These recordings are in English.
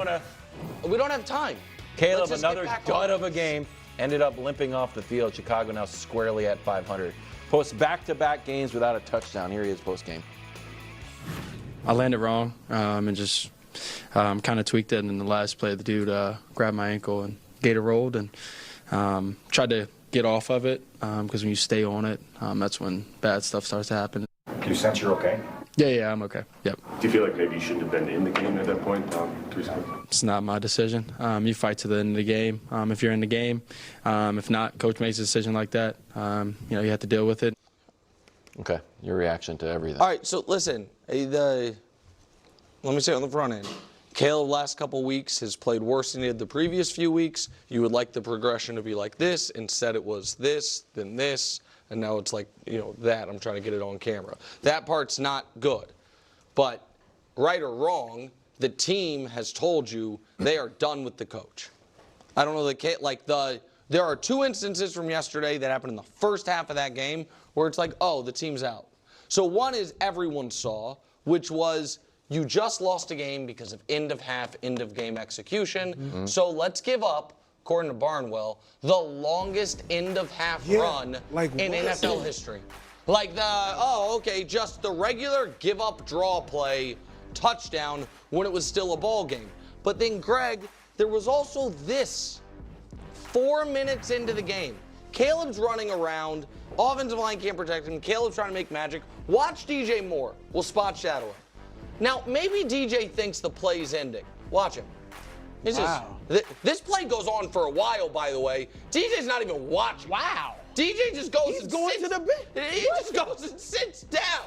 We don't have time. Caleb, another dud of a game, ended up limping off the field. Chicago now squarely at 500. Posts back-to-back games without a touchdown. Here he is post-game. I landed wrong and just kind of tweaked it in the last play. The dude grabbed my ankle and gator rolled and tried to get off of it because when you stay on it, that's when bad stuff starts to happen. Do you sense you're okay? Yeah, I'm okay. Yep. Do you feel like maybe you shouldn't have been in the game at that point? It's not my decision. You fight to the end of the game. If you're in the game, if not, coach makes a decision like that. You have to deal with it. Okay, your reaction to everything. All right, so listen, let me say on the front end, Caleb last couple weeks has played worse than he did the previous few weeks. You would like the progression to be like this. Instead it was this, then this, and now it's like, that. I'm trying to get it on camera. That part's not good. But right or wrong, the team has told you they are done with the coach. I don't know, there are two instances from yesterday that happened in the first half of that game where it's like, oh, the team's out. So one is everyone saw, which was you just lost a game because of end-of-half, end-of-game execution. Mm-hmm. So let's give up, according to Barnwell, the longest end-of-half run in NFL history. Just the regular give-up draw play touchdown when it was still a ball game. But then, Greg, there was also this. 4 minutes into the game, Caleb's running around, offensive line can't protect him, Caleb's trying to make magic. Watch DJ Moore. We'll spot shadow him. Now, maybe DJ thinks the play's ending. Watch him. This play goes on for a while, by the way. DJ's not even watching. Wow. DJ just goes He just goes and sits down.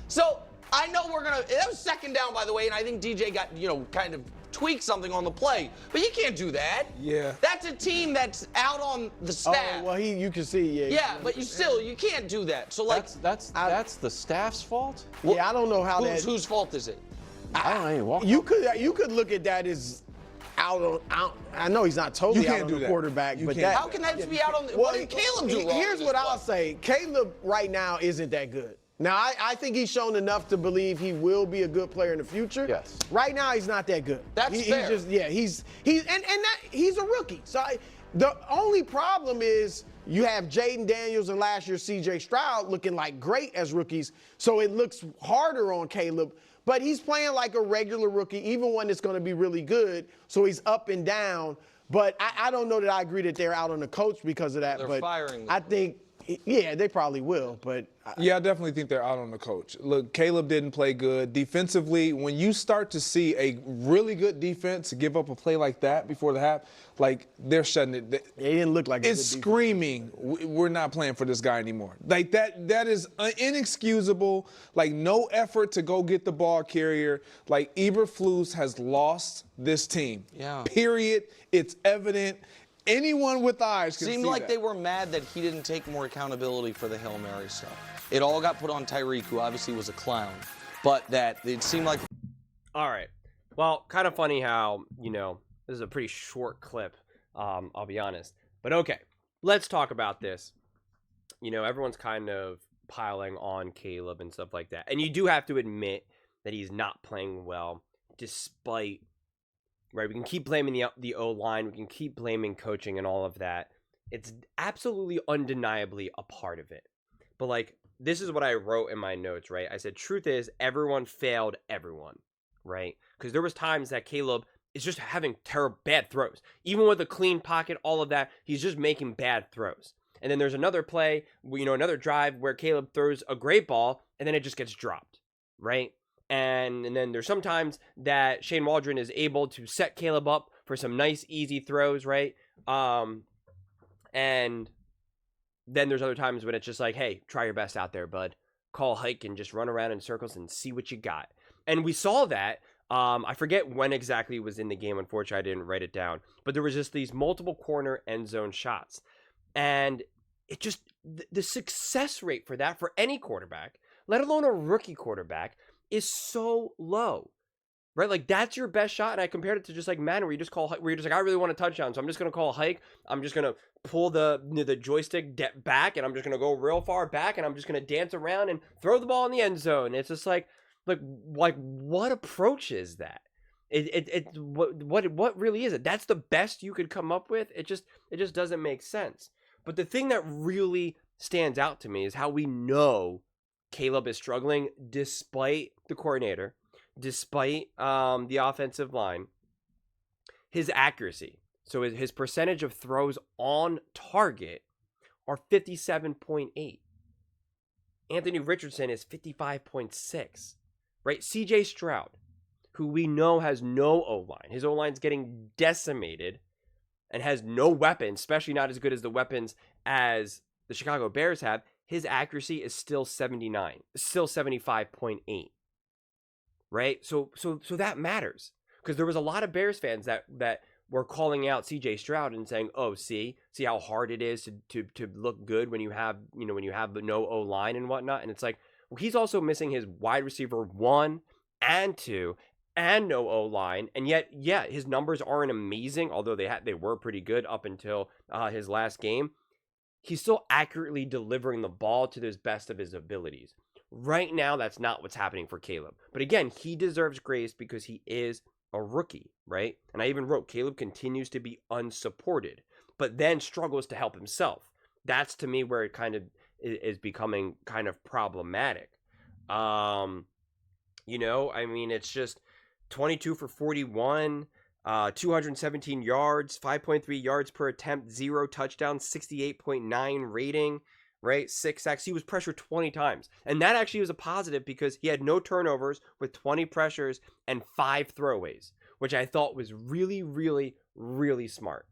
So, I know that was second down, by the way, and I think DJ got, kind of tweak something on the play, but you can't do that. Yeah. That's a team that's out on the staff. Oh, well, you can see, Yeah, but you can't do that. So that's the staff's fault. I don't know how whose fault is it? I don't know. You could look at that as out. I know he's not totally out on the quarterback, but how can that be out on? What did Caleb do wrong? Here's what I'll say: Caleb right now isn't that good. Now, I think he's shown enough to believe he will be a good player in the future. Yes. Right now, he's not that good. That's fair. He's a rookie. So the only problem is you have Jaden Daniels and last year C.J. Stroud looking like great as rookies, so it looks harder on Caleb. But he's playing like a regular rookie, even one that's going to be really good. So he's up and down. But I don't know that I agree that they're out on the coach because of that. They're firing them. I think, they probably will. But I definitely think they're out on the coach. Look, Caleb didn't play good. Defensively, when you start to see a really good defense give up a play like that before the half, they're shutting it. They didn't look like it's screaming, we're not playing for this guy anymore. That is inexcusable. No effort to go get the ball carrier. Eberflus has lost this team. Yeah. Period. It's evident. Anyone with eyes can see that. Seemed like they were mad that he didn't take more accountability for the Hail Mary stuff. It all got put on Tyreek, who obviously was a clown. But that it seemed like... All right. Well, kind of funny how, this is a pretty short clip, I'll be honest. But okay, let's talk about this. Everyone's kind of piling on Caleb and stuff like that. And you do have to admit that he's not playing well, despite... Right, we can keep blaming the O-line, we can keep blaming coaching and all of that. It's absolutely undeniably a part of it. But this is what I wrote in my notes, right? I said, truth is, everyone failed everyone, right? Because there was times that Caleb is just having bad throws. Even with a clean pocket, all of that, he's just making bad throws. And then there's another play, another drive where Caleb throws a great ball, and then it just gets dropped, right? And then there's sometimes that Shane Waldron is able to set Caleb up for some nice, easy throws, right? And then there's other times when it's just like, hey, try your best out there, bud. Call a hike and just run around in circles and see what you got. And we saw that. I forget when exactly it was in the game. Unfortunately, I didn't write it down. But there was just these multiple corner end zone shots. And it just, the success rate for that, for any quarterback, let alone a rookie quarterback, is so low, right? That's your best shot. And I compared it to just Madden, where you're just I really want a touchdown, so I'm just going to call a hike. I'm just going to pull the joystick back, and I'm just going to go real far back, and I'm just going to dance around and throw the ball in the end zone. It's just what approach is that? What really is it? That's the best you could come up with. It just doesn't make sense. But the thing that really stands out to me is how we know Caleb is struggling despite the coordinator, despite the offensive line, his accuracy. So his percentage of throws on target are 57.8. Anthony Richardson is 55.6. Right? CJ Stroud, who we know has no O-line. His O-line's getting decimated and has no weapons, especially not as good as the weapons as the Chicago Bears have. His accuracy is still 79, still 75.8. Right? So that matters, because there was a lot of Bears fans that were calling out CJ Stroud and saying, "Oh, see how hard it is to look good when you have no O-line and whatnot." And it's like, well, he's also missing his wide receiver 1 and 2 and no O-line, and yet, yeah, his numbers aren't amazing, although they were pretty good up until his last game. He's still accurately delivering the ball to the best of his abilities. Right now, that's not what's happening for Caleb. But again, he deserves grace because he is a rookie, right? And I even wrote, Caleb continues to be unsupported, but then struggles to help himself. That's, to me, where it kind of is becoming kind of problematic. It's just 22 for 41, 217 yards, 5.3 yards per attempt, 0 touchdowns, 68.9 rating, right? 6 sacks. He was pressured 20 times. And that actually was a positive because he had no turnovers with 20 pressures and 5 throwaways, which I thought was really, really, really smart,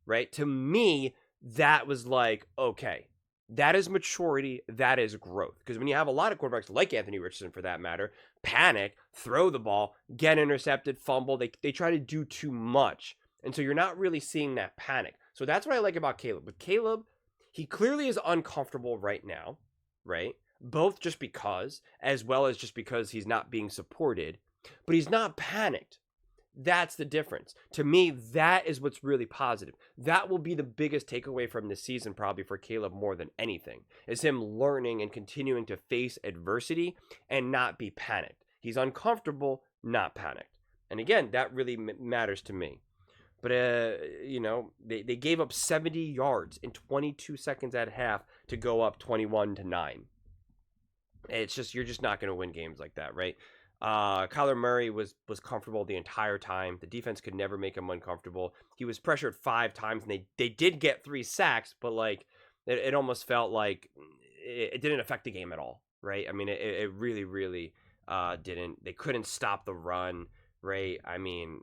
right? To me, that was like, okay, that is maturity, that is growth. Because when you have a lot of quarterbacks like Anthony Richardson, for that matter, panic, throw the ball, get intercepted, fumble, they try to do too much. And so you're not really seeing that panic. So that's what I like about Caleb. With Caleb, he clearly is uncomfortable right now, right? Both just because, as well as just because he's not being supported. But he's not panicked. That's the difference. To me, that is what's really positive. That will be the biggest takeaway from this season, probably for Caleb more than anything, is him learning and continuing to face adversity and not be panicked. He's uncomfortable, not panicked. And again, that really matters to me. But, they gave up 70 yards in 22 seconds at half to go up 21-9. It's just, you're just not going to win games like that, right? Kyler Murray was comfortable the entire time. The defense could never make him uncomfortable. He was pressured 5 times, and they did get 3 sacks, but like it almost felt like it didn't affect the game at all, right? I mean, it really, really didn't. They couldn't stop the run, right? I mean,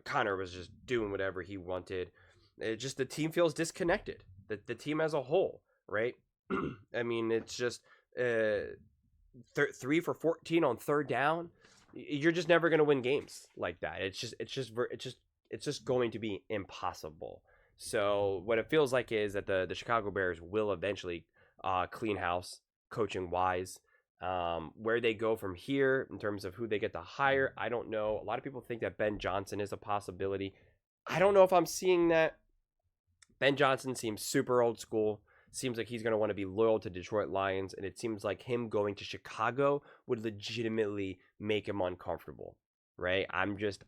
Connor was just doing whatever he wanted. The team feels disconnected. The team as a whole, right? I mean, it's just 3 for 14 on third down. You're just never going to win games like that. It's just going to be impossible. So what it feels like is that the Chicago Bears will eventually clean house coaching wise. Where they go from here in terms of who they get to hire, I don't know. A lot of people think that Ben Johnson is a possibility. I don't know if I'm seeing that. Ben Johnson seems super old school. Seems like he's going to want to be loyal to Detroit Lions, and it seems like him going to Chicago would legitimately make him uncomfortable, right? I'm just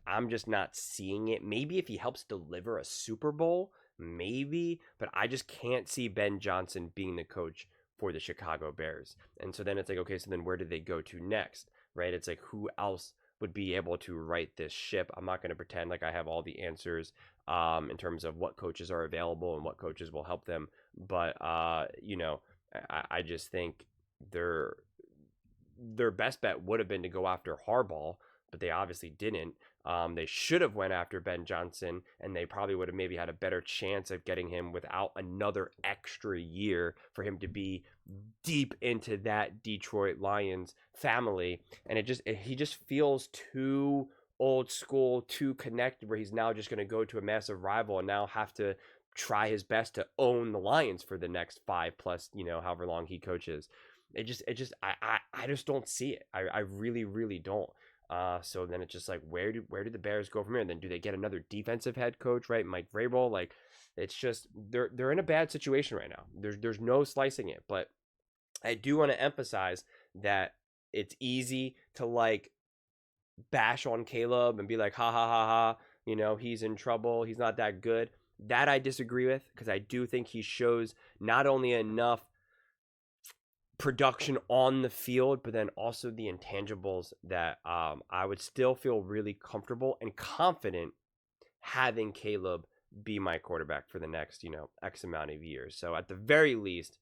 not seeing it. Maybe if he helps deliver a Super Bowl, maybe, but I just can't see Ben Johnson being the coach for the Chicago Bears. And so then it's like, okay, so then where do they go to next, right? It's like, who else would be able to right this ship? I'm not going to pretend like I have all the answers in terms of what coaches are available and what coaches will help them. But, I just think their best bet would have been to go after Harbaugh, but they obviously didn't. They should have went after Ben Johnson, and they probably would have maybe had a better chance of getting him without another extra year for him to be deep into that Detroit Lions family. And he just feels too old school, too connected, where he's now just going to go to a massive rival and now have to try his best to own the Lions for the next 5+, however long he coaches. I just don't see it. I really, really don't. So then it's just like, where do the Bears go from here? And then do they get another defensive head coach, right? Mike Vrabel? Like, it's just, they're in a bad situation right now. There's no slicing it. But I do want to emphasize that it's easy to like bash on Caleb and be like, ha ha ha ha, you know, he's in trouble, he's not that good. That I disagree with, because I do think he shows not only enough production on the field, but then also the intangibles that I would still feel really comfortable and confident having Caleb be my quarterback for the next, you know, X amount of years. So at the very least,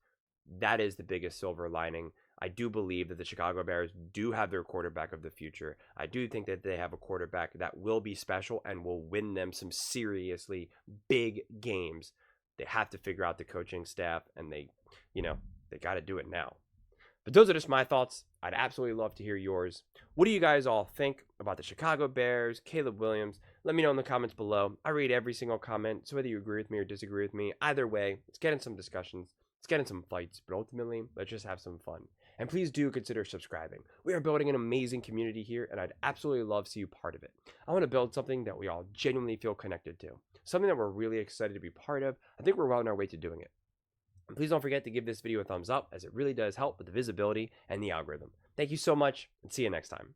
that is the biggest silver lining. I do believe that the Chicago Bears do have their quarterback of the future. I do think that they have a quarterback that will be special and will win them some seriously big games. They have to figure out the coaching staff, and they got to do it now. But those are just my thoughts. I'd absolutely love to hear yours. What do you guys all think about the Chicago Bears, Caleb Williams? Let me know in the comments below. I read every single comment, so whether you agree with me or disagree with me, either way, let's get in some discussions. Let's get in some fights, but ultimately, let's just have some fun. And please do consider subscribing. We are building an amazing community here, and I'd absolutely love to see you part of it. I want to build something that we all genuinely feel connected to, something that we're really excited to be part of. I think we're well on our way to doing it. And please don't forget to give this video a thumbs up, as it really does help with the visibility and the algorithm. Thank you so much, and see you next time.